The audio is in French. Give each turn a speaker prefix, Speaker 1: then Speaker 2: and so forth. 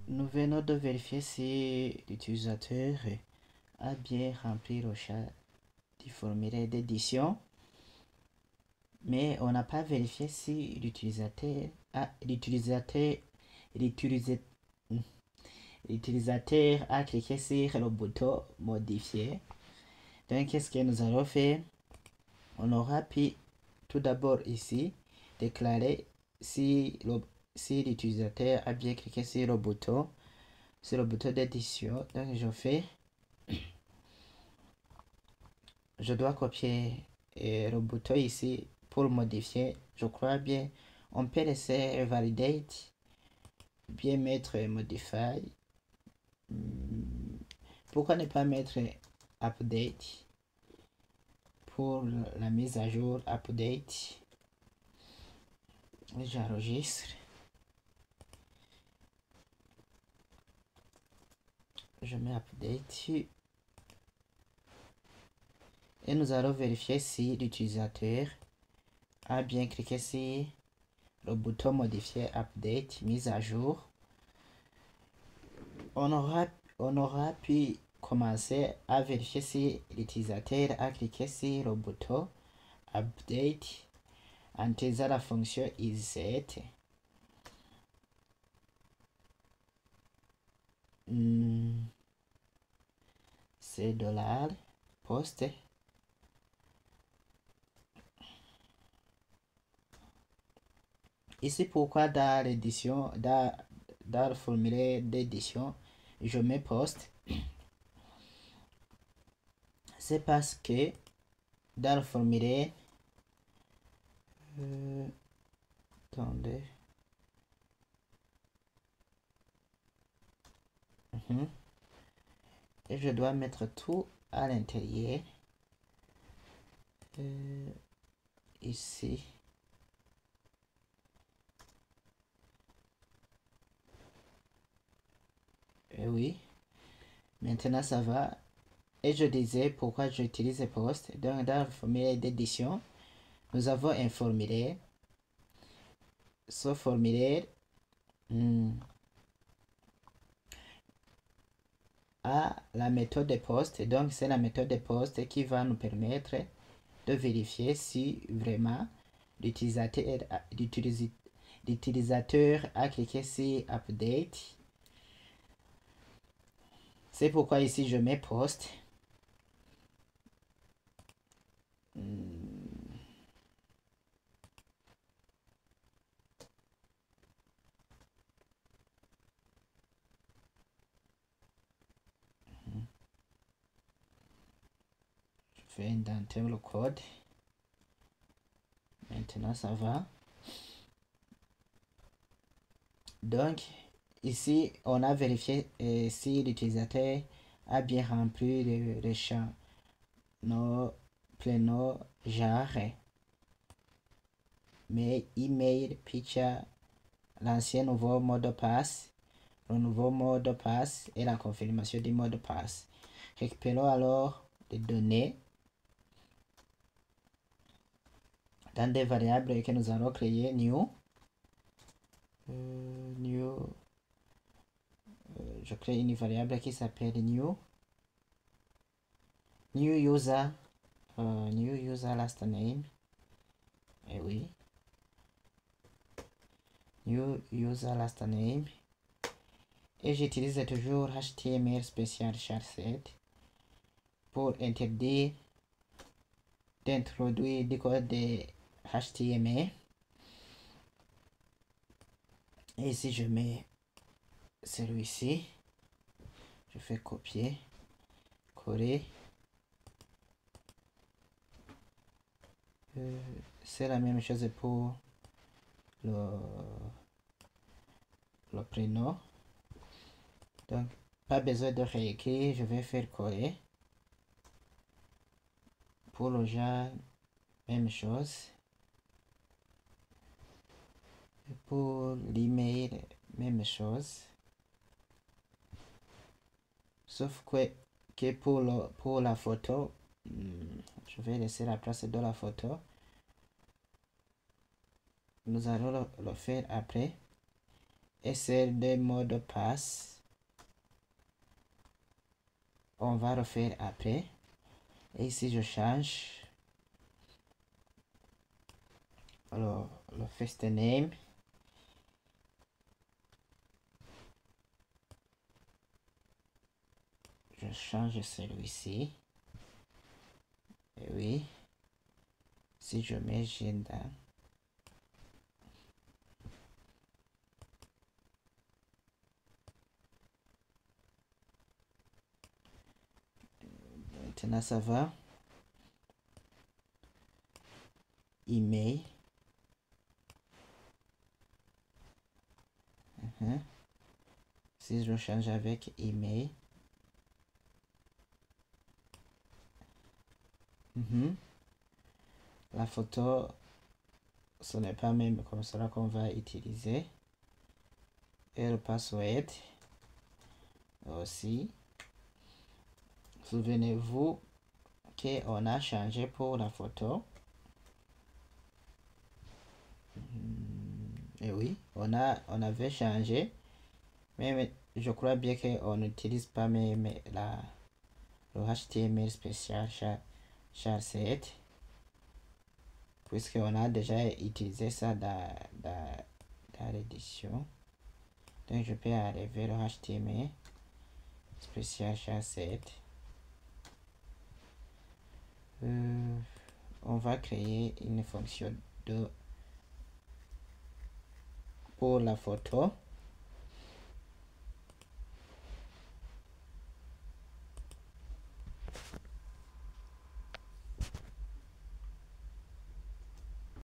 Speaker 1: Nous venons de vérifier si l'utilisateur a bien rempli le champ du formulaire d'édition, mais on n'a pas vérifié si l'utilisateur a cliqué sur le bouton modifier. Donc, qu'est-ce que nous allons faire? On aura pu tout d'abord ici déclarer si l'utilisateur a bien cliqué sur le bouton d'édition. Donc je dois copier le bouton ici pour modifier. Je crois bien on peut laisser validate, bien mettre modify. Pourquoi ne pas mettre update pour la mise à jour? Update, j'enregistre, je mets update et nous allons vérifier si l'utilisateur a bien cliqué sur le bouton modifier, update, mise à jour. On aura pu commencer à vérifier si l'utilisateur a cliqué sur le bouton update en utilisant la fonction isSet. C'est $post. Ici, pourquoi dans l'édition, dans le formulaire d'édition, je mets post? C'est parce que dans le formulaire, attendez, et je dois mettre tout à l'intérieur. Ici. Et oui, maintenant ça va. Et je disais pourquoi j'utilise post. Donc dans le formulaire d'édition, nous avons un formulaire. Ce formulaire a la méthode de post. Donc c'est la méthode de post qui va nous permettre de vérifier si vraiment l'utilisateur a cliqué sur update. C'est pourquoi ici je mets post. Je vais indenter le code. Maintenant ça va. Donc ici on a vérifié si l'utilisateur a bien rempli le champ no prénom genre, mais email, picture, l'ancien nouveau mot de passe, le nouveau mot de passe et la confirmation du mot de passe. Récupérons alors les données dans des variables que nous allons créer. Je crée une variable qui s'appelle new user last name. Et oui, new user last name, et j'utilise toujours HTML spécial char7 pour interdire d'introduire du code de HTML. Et ici je mets celui-ci, je fais copier, coller. C'est la même chose pour le prénom. Donc pas besoin de réécrire, je vais faire coller. Pour le genre, même chose. Et pour l'email, même chose. Sauf que pour la photo, je vais laisser la place de la photo. Nous allons le faire après. et celle de mot de passe. On va refaire après. Et ici, je change. Alors, le first name. Je change celui-ci. Et oui. Si je mets Ginda. Maintenant, ça va. Email. Si je change avec email. La photo, ce n'est pas même comme cela qu'on va utiliser. Et le password aussi. Souvenez-vous qu'on a changé pour la photo. Et oui, on avait changé. Mais je crois bien qu'on n'utilise pas même le HTML spécial char7. Puisqu'on a déjà utilisé ça dans l'édition. Donc je peux arriver le HTML spécial char7. On va créer une fonction pour la photo.